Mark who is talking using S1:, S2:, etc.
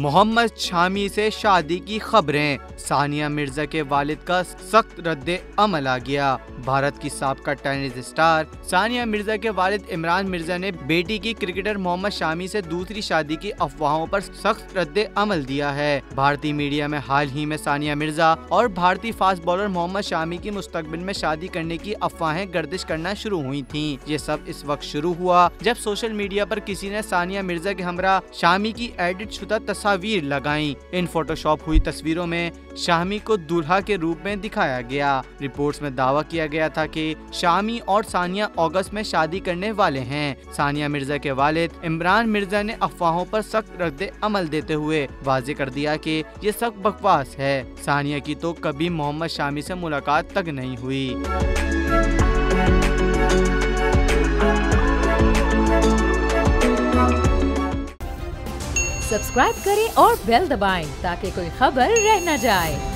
S1: मोहम्मद शामी से शादी की खबरें, सानिया मिर्जा के वालिद का सख्त रद्द अमल आ गया। भारत की साबका टेनिस स्टार सानिया मिर्जा के वालिद इमरान मिर्जा ने बेटी की क्रिकेटर मोहम्मद शामी से दूसरी शादी की अफवाहों पर सख्त रद्द अमल दिया है। भारतीय मीडिया में हाल ही में सानिया मिर्जा और भारतीय फास्ट बॉलर मोहम्मद शामी की मुस्तकबिल में शादी करने की अफवाहें गर्दिश करना शुरू हुई थीं। ये सब इस वक्त शुरू हुआ जब सोशल मीडिया पर किसी ने सानिया मिर्जा के हमरा शामी की एडिट शुदा तस्वीर लगाई। इन फोटोशॉप हुई तस्वीरों में शामी को दूल्हा के रूप में दिखाया गया। रिपोर्ट्स में दावा किया गया था कि शामी और सानिया अगस्त में शादी करने वाले हैं। सानिया मिर्जा के वालिद इमरान मिर्जा ने अफवाहों पर सख्त रद्द अमल देते हुए वाजे कर दिया कि ये सब बकवास है। सानिया की तो कभी मोहम्मद शामी से मुलाकात तक नहीं हुई।
S2: सब्सक्राइब करें और बेल दबाएं ताकि कोई खबर रह न जाए।